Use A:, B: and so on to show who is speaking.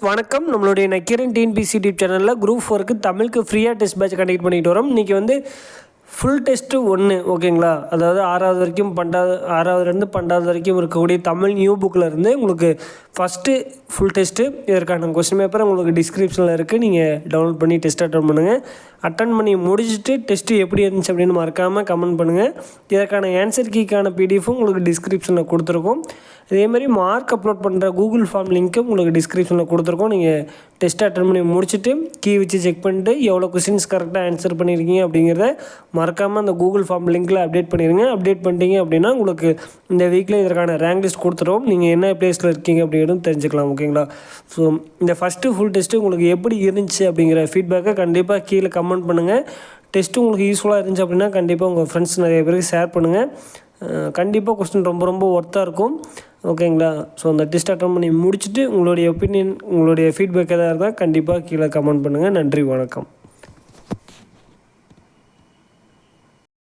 A: வணக்கம். நம்மளுடைய Nakkheeran TNPSC YouTube சேனலில் குரூப் 4க்கு தமிழுக்கு ஃப்ரீயாக டெஸ்ட் பேட்ச் கண்டக்ட் பண்ணிட்டு வரோம். இன்றைக்கி வந்து ஃபுல் டெஸ்ட்டு 1 ஓகேங்களா. அதாவது 6வது வரைக்கும் 6வதுலேருந்து 12வது வரைக்கும் இருக்கக்கூடிய தமிழ் நியூ புக்கில் இருந்து உங்களுக்கு ஃபஸ்ட்டு ஃபுல் டெஸ்ட்டு இதற்கான கொஸ்டின் பேப்பர் உங்களுக்கு டிஸ்கிரிப்ஷனில் இருக்குது. நீங்கள் டவுன்லோட் பண்ணி டெஸ்ட் அட்டன் பண்ணுங்கள். அட்டன் பண்ணி முடிச்சுட்டு டெஸ்ட்டு எப்படி இருந்துச்சு அப்படின்னு மறக்காமல் கமெண்ட் பண்ணுங்கள். இதற்கான ஆன்சர் கீக்கான பிடிஎஃப்பும் உங்களுக்கு டிஸ்கிரிப்ஷனில் கொடுத்துருக்கோம். இதேமாதிரி மார்க் அப்லோட் பண்ணுற கூகுள் ஃபார்ம் லிங்க்கும் உங்களுக்கு டிஸ்கிரிப்ஷனில் கொடுத்துருக்கோம். நீங்கள் டெஸ்ட் அட்டன் பண்ணி முடிச்சுட்டு கீ வச்சு செக் பண்ணிட்டு எவ்வளோ கொஸ்டின்ஸ் கரெக்டாக ஆன்சர் பண்ணியிருக்கீங்க அப்படிங்கிறத மறக்காமல் அந்த கூகுள் ஃபார்ம் லிங்க்கில் அப்டேட் பண்ணிடுங்க. அப்டேட் பண்ணிட்டீங்க அப்படின்னா உங்களுக்கு இந்த வீக்கில் இதற்கான ரேங்க் லிஸ்ட் கொடுத்துருவோம். நீங்கள் என்ன ப்ளேஸில் இருக்கீங்க அப்படிங்கிறது தெரிஞ்சுக்கலாம் ஓகேங்களா. ஸோ இந்த ஃபஸ்ட்டு ஃபுல் டெஸ்ட்டு உங்களுக்கு எப்படி இருந்துச்சு அப்படிங்கிற ஃபீட்பேக்கை கண்டிப்பாக கீழே கமெண்ட் பண்ணுங்கள். டெஸ்ட்டு உங்களுக்கு யூஸ்ஃபுல்லாக இருந்துச்சு அப்படின்னா கண்டிப்பாக உங்கள் ஃப்ரெண்ட்ஸ் நிறைய பேருக்கு ஷேர் பண்ணுங்கள். கண்டிப்பாக கொஸ்டின் ரொம்ப ரொம்ப ஒர்த்தாக இருக்கும் ஓகேங்களா. ஸோ அந்த டெஸ்ட் அட்டன் பண்ணி முடிச்சுட்டு உங்களுடைய ஒப்பீனியன் உங்களுடைய ஃபீட்பேக் எதாவது இருந்தால் கண்டிப்பாக கீழே கமெண்ட் பண்ணுங்கள். நன்றி, வணக்கம்.